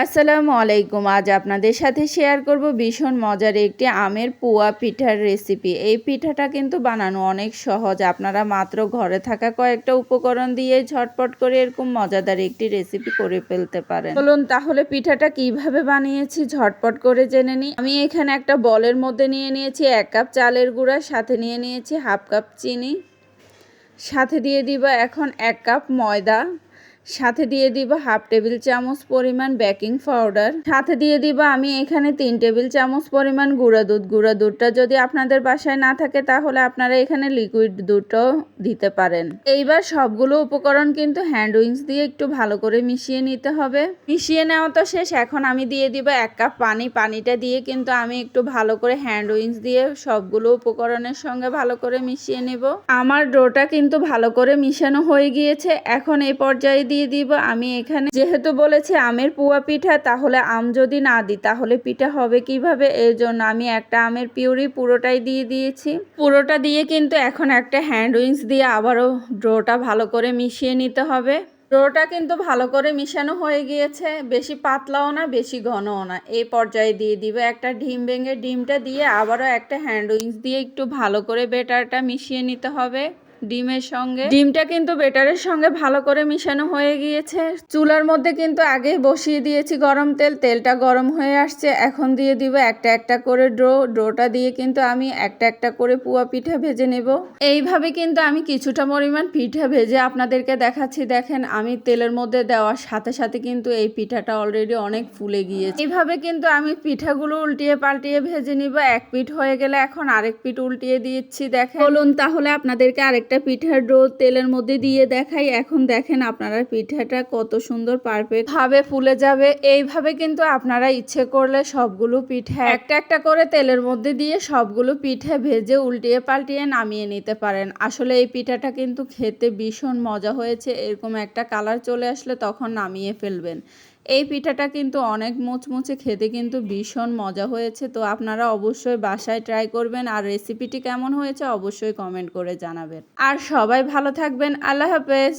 আসসালামু আলাইকুম। আজ আপনাদের সাথে শেয়ার করব ভীষণ মজার একটি আমের পোয়া পিঠার রেসিপি। এই পিঠাটা কিন্তু বানানো অনেক সহজ। আপনারা মাত্র ঘরে থাকা কয়েকটা উপকরণ দিয়ে ঝটপট করে এরকম মজাদার একটি রেসিপি করে ফেলতে পারেন। চলুন তাহলে পিঠাটা কিভাবে বানিয়েছি ঝটপট করে জেনে নিই। আমি এখানে একটা বলের মধ্যে নিয়ে নিয়েছি 1 কাপ চালের গুঁড়া, সাথে নিয়ে নিয়েছি হাফ কাপ চিনি, সাথে দিয়ে দিব এখন 1 কাপ ময়দা, সাথে দিয়ে দিব হাফ টেবিল চামচ পরিমাণ বেকিং পাউডার, সাথে দিয়ে দিব আমি এখানে 3 টেবিল চামচ পরিমাণ গুঁড়া দুধ। গুঁড়া দুধটা যদি আপনাদের বাসায় না থাকে তাহলে আপনারা এখানে লিকুইড দুধটাও দিতে পারেন। এইবার সবগুলো উপকরণ কিন্তু হ্যান্ড উইংস দিয়ে একটু ভালো করে মিশিয়ে নিতে হবে। মিশিয়ে নেওয়া তো শেষ, এখন আমি দিয়ে দিব 1 কাপ পানি। পানিটা দিয়ে কিন্তু আমি একটু ভালো করে হ্যান্ড উইংস দিয়ে সবগুলো উপকরণের সঙ্গে ভালো করে মিশিয়ে নেব। আমার ডোটা কিন্তু ভালো করে মিশানো হয়ে গিয়েছে। এখন এই পর্যায়ে দিয়ে দিব আমি এখানে, যেহেতু বলেছি আমের পোয়া পিঠা, তাহলে আম যদি না দিই তাহলে পিঠা হবে কিভাবে, এর জন্য আমি একটা আমের পিউরি পুরোটাই দিয়ে দিয়েছি। পুরোটা দিয়ে কিন্তু এখন একটা হ্যান্ড উইংস দিয়ে আবারও ডোটা ভালো করে মিশিয়ে নিতে হবে। ডোটা কিন্তু ভালো করে মিশানো হয়ে গিয়েছে, বেশি পাতলাও না বেশি ঘনও না। এই পর্যায়ে দিয়ে দিব একটা ডিম ভেঙে, ডিমটা দিয়ে আবারও একটা হ্যান্ড উইংস দিয়ে একটু ভালো করে বেটারটা মিশিয়ে নিতে হবে ডিমের সঙ্গে। ডিমটা কিন্তু বেটারের সঙ্গে ভালো করে মিশানো হয়ে গিয়েছে। চুলার মধ্যে কিন্তু আগেই বসিয়ে দিয়েছি গরম তেল, তেলটা গরম হয়ে আসছে। এখন দিয়ে দিব একটা একটা করে ডোটা দিয়ে কিন্তু আমি একটা একটা করে পোয়া পিঠা ভেজে নেব। এইভাবে কিন্তু আমি কিছুটা পরিমাণ পিঠা ভেজে আপনাদেরকে দেখাচ্ছি। দেখেন আমি তেলের মধ্যে দেওয়ার সাথে সাথে কিন্তু এই পিঠাটা অলরেডি অনেক ফুলে গিয়েছে। এইভাবে কিন্তু আমি পিঠাগুলো উল্টিয়ে পাল্টিয়ে ভেজে নিব। এক পিঠ হয়ে গেলে এখন আরেক পিঠ উল্টিয়ে দিচ্ছি। দেখেন, বলুন তাহলে আপনাদেরকে আরেকটা পিঠার ডো তেলের মধ্যে দিয়ে দেখাই। এখন দেখেন আপনারা পিঠাটা কত সুন্দর পারফেক্ট ভাবে ফুলে যাবে। এইভাবে কিন্তু আপনারা ইচ্ছে করলে সবগুলো পিঠা একটা একটা করে তেলের মধ্যে দিয়ে সবগুলো পিঠা ভেজে উল্টিয়ে পাল্টিয়ে নামিয়ে নিতে পারেন। আসলে এই পিঠাটা কিন্তু খেতে ভীষণ মজা হয়েছে। এরকম একটা কালার চলে আসলে তখন নামিয়ে ফেলবেন। এই পিঠাটা কিন্তু অনেক মুচমুচে, খেতে কিন্তু ভীষণ মজা হয়েছে। তো আপনারা অবশ্যই বাসায় ট্রাই করবেন, আর রেসিপিটি কেমন হয়েছে অবশ্যই কমেন্ট করে জানাবেন। আর সবাই ভালো থাকবেন। আল্লাহ হাফেজ।